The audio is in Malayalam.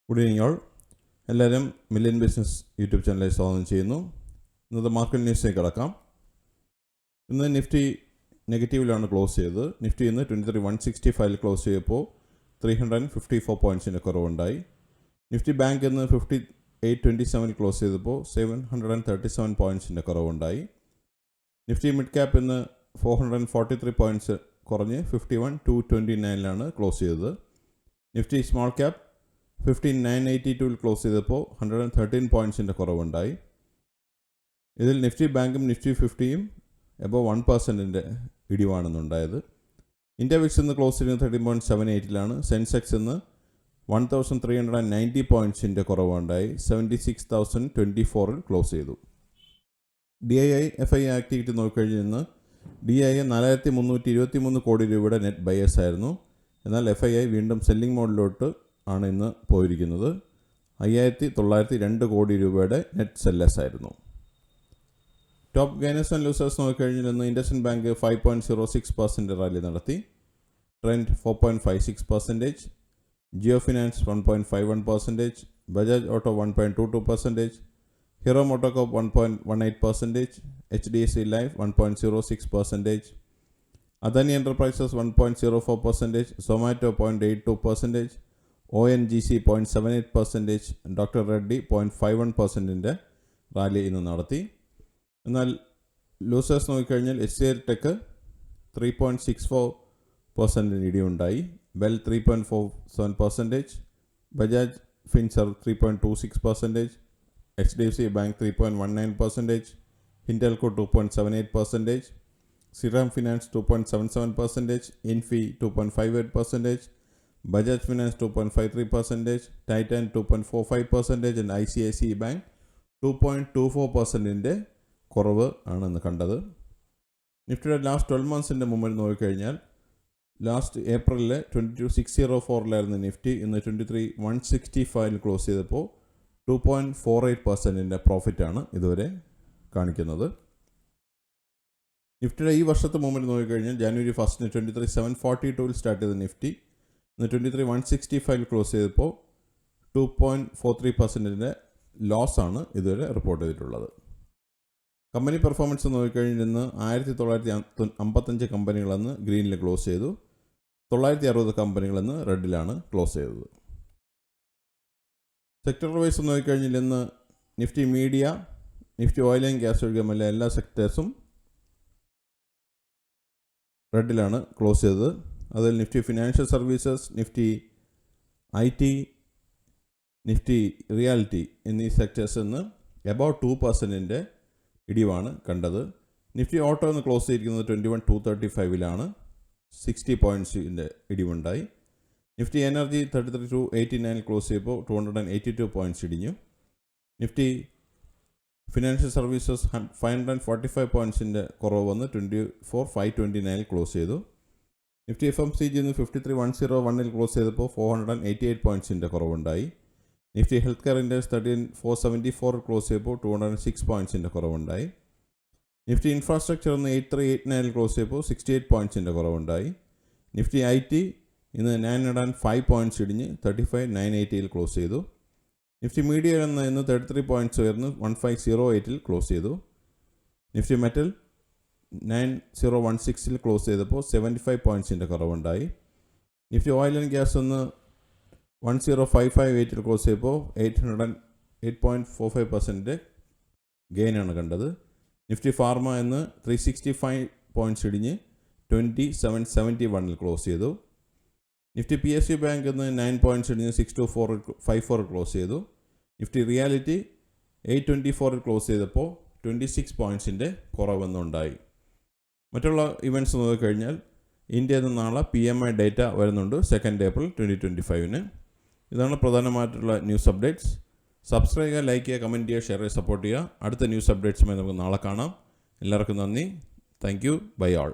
Good evening all. എല്ലാവരും മില്യൺ ബിസിനസ് യൂട്യൂബ് ചാനലിൽ സ്വാഗതം ചെയ്യുന്നു. ഇന്നത്തെ മാർക്കറ്റ് ന്യൂസിലേക്ക് കടക്കാം. ഇന്ന് നിഫ്റ്റി നെഗറ്റീവിലാണ് ക്ലോസ് ചെയ്തത്. നിഫ്റ്റി ഇന്ന് 23,165 ക്ലോസ് ചെയ്തപ്പോൾ 354 പോയിൻറ്റ്സിൻ്റെ കുറവുണ്ടായി. നിഫ്റ്റി ബാങ്ക് ഇന്ന് 5827 ക്ലോസ് ചെയ്തപ്പോൾ 737 പോയിൻറ്റ്സിൻ്റെ കുറവുണ്ടായി. നിഫ്റ്റി മിഡ് ക്യാപ്പ് ഇന്ന് 443 പോയിൻറ്റ്സ് കുറഞ്ഞ് 51,229 ക്ലോസ് ചെയ്തത്. നിഫ്റ്റി സ്മോൾ ക്യാപ്പ് 15,982 ക്ലോസ് ചെയ്തപ്പോൾ 113 പോയിൻറ്റ്സിൻ്റെ കുറവുണ്ടായി. ഇതിൽ നിഫ്റ്റി ബാങ്കും നിഫ്റ്റി 50യും എബോവ് 1% ഇടിവാണെന്നുണ്ടായത്. ഇന്ത്യ വിക്സ് ഇന്ന് ക്ലോസ് ചെയ്യുന്നത് 13.78 സെൻസെക്സ് ഇന്ന് 1,390 പോയിൻറ്റ്സിൻ്റെ കുറവുണ്ടായി 76,024 ക്ലോസ് ചെയ്തു. DII FI ആക്ടിവിറ്റി നോക്കിക്കഴിഞ്ഞ് ഇന്ന് DII 4,323 കോടി രൂപയുടെ നെറ്റ് ബയേഴ്സ് ആയിരുന്നു. എന്നാൽ FII വീണ്ടും സെല്ലിംഗ് മോഡിലോട്ട് ആണ് ഇന്ന് പോയിരിക്കുന്നത്. 5,902 കോടി രൂപയുടെ നെറ്റ് സെല്ലേഴ്സ് ആയിരുന്നു. ടോപ്പ് ഗെയിനേഴ്സ് ആൻഡ് ലൂസേഴ്സ് നോക്കിക്കഴിഞ്ഞാൽ ഇന്ന് ഇൻഡസ്ഇൻഡ് ബാങ്ക് 5.06% റാലി നടത്തി. Trent 4.56%, Jio finance 1.51%, Bajaj auto 1.22%, Hero MotoCorp 1.18%, HDFC life 1.06%, Adani enterprises 1.04%, Zomato 0.82%, ONGC 0.78%, doctor Reddy 0.51% rally ഇന്ന് നടത്തി. എന്നാൽ ലൂസേഴ്സ് നോക്കിക്കഴിഞ്ഞാൽ HCL ടെക് 3.64% ഇടിയുണ്ടായി. BEL 3.47%, Bajaj Finserv 3.26%, HDFC bank 3.19%, Hindalco 2.78%, Shriram finance 2.77%, Infy 2.58%, Bajaj finance 2.53%, Titan 2.45% and ICICI bank 2.24% കുറവ് ആണെന്ന് കണ്ടത്. നിഫ്റ്റിയുടെ ലാസ്റ്റ് 12 മന്ത്സിൻ്റെ മുമ്പിൽ നോക്കിക്കഴിഞ്ഞാൽ ലാസ്റ്റ് ഏപ്രിലിൽ 22,604 നിഫ്റ്റി ഇന്ന് 23,165 ക്ലോസ് ചെയ്തപ്പോൾ 2.48% പ്രോഫിറ്റാണ് ഇതുവരെ കാണിക്കുന്നത്. നിഫ്റ്റിയുടെ ഈ വർഷത്തെ മുമ്പിൽ നോക്കിക്കഴിഞ്ഞാൽ ജാനുവരി 1 23,742 സ്റ്റാർട്ട് ചെയ്ത നിഫ്റ്റി ഇന്ന് 23,165 ക്ലോസ് ചെയ്തപ്പോൾ 2.43% ലോസാണ് ഇതുവരെ റിപ്പോർട്ട് ചെയ്തിട്ടുള്ളത്. കമ്പനി പെർഫോമൻസ് നോക്കിക്കഴിഞ്ഞാൽ ഇന്ന് 1955 കമ്പനികളെന്ന് ഗ്രീനിൽ ക്ലോസ് ചെയ്തു. 960 കമ്പനികളെന്ന് റെഡിലാണ് ക്ലോസ് ചെയ്തത്. സെക്ടർ വൈസ് നോക്കിക്കഴിഞ്ഞാൽ ഇന്ന് Nifty media, Nifty oil and gas ഒഴികെയുള്ള എല്ലാ സെക്ടേഴ്സും റെഡിലാണ് ക്ലോസ് ചെയ്തത്. അതിൽ Nifty financial services, Nifty IT, Nifty reality എന്നീ സെക്ടേഴ്സിൽ നിന്ന് എബൌട്ട് 2% ഇടിവാണ് കണ്ടത്. നിഫ്റ്റി ഓട്ടോ എന്ന് ക്ലോസ് ചെയ്തിരിക്കുന്നത് 21,235 60 പോയിൻറ്റ്സിൻ്റെ ഇടിവുണ്ടായി. നിഫ്റ്റി എനർജി 33,289 ക്ലോസ് ചെയ്തപ്പോൾ 282 പോയിൻറ്റ്സ് ഇടിഞ്ഞു. നിഫ്റ്റി ഫിനാൻഷ്യൽ സർവീസസ് 545 പോയിൻറ്റ്സിൻ്റെ കുറവ് വന്ന് 24,529 ക്ലോസ് ചെയ്തു. നിഫ്റ്റി FMCG ഇന്ന് 53,101 ക്ലോസ് ചെയ്തപ്പോൾ 488 പോയിൻറ്റ്സിൻ്റെ കുറവുണ്ടായി. Nifty health care index 13,474 close ചെയ്തപ്പോൾ 206 പോയിൻറ്റ്സിൻ്റെ കുറവുണ്ടായി. നിഫ്റ്റി ഇൻഫ്രാസ്ട്രക്ചർ ഇന്ന് 8,389 ക്ലോസ് ചെയ്തപ്പോൾ 68 പോയിൻറ്റ്സിൻ്റെ കുറവുണ്ടായി. നിഫ്റ്റി IT ഇന്ന് 905 പോയിൻറ്റ്സ് ഇടിഞ്ഞ് 35,980 ക്ലോസ് ചെയ്തു. നിഫ്റ്റി മീഡിയ ഇന്ന് 33 പോയിൻറ്റ്സ് ഉയർന്ന് 1508 ക്ലോസ് ചെയ്തു. നിഫ്റ്റി മെറ്റൽ 9016 ക്ലോസ് ചെയ്തപ്പോൾ 75 പോയിൻറ്റ്സിൻ്റെ കുറവുണ്ടായി. നിഫ്റ്റി ഓയിൽ ആൻഡ് ഗ്യാസ് ഇന്ന് 10558 ക്ലോസ് ചെയ്തപ്പോൾ 808.45% ഗെയിനാണ് കണ്ടത്. നിഫ്റ്റി ഫാർമ ഇന്ന് 365 പോയിൻറ്റ്സ് ഇടിഞ്ഞ് 2771 ക്ലോസ് ചെയ്തു. നിഫ്റ്റി PSU ബാങ്ക് ഇന്ന് 9 പോയിൻറ്റ്സ് ഇടിഞ്ഞ് 62454 ക്ലോസ് ചെയ്തു. നിഫ്റ്റി റിയാലിറ്റി 824 ക്ലോസ് ചെയ്തപ്പോൾ 26 പോയിൻറ്റ്സിൻ്റെ കുറവെന്നുണ്ടായി. മറ്റുള്ള ഇവൻറ്റ്സ് നോക്കിക്കഴിഞ്ഞാൽ ഇന്ത്യയിൽ നിന്ന് നാളെ PMI ഡേറ്റ വരുന്നുണ്ട് 2 ഏപ്രിൽ 2025. ഇതാണ് പ്രധാനമായിട്ടുള്ള ന്യൂസ് അപ്ഡേറ്റ്സ്. സബ്സ്ക്രൈബ് ചെയ്യുക, ലൈക്ക് ചെയ്യുക, കമൻറ്റ് ചെയ്യുക, ഷെയർ ചെയ്യുക, സപ്പോർട്ട് ചെയ്യുക. അടുത്ത ന്യൂസ് അപ്ഡേറ്റ്സുമായി നമുക്ക് നാളെ കാണാം. എല്ലാവർക്കും നന്ദി. Thank you. Bye all.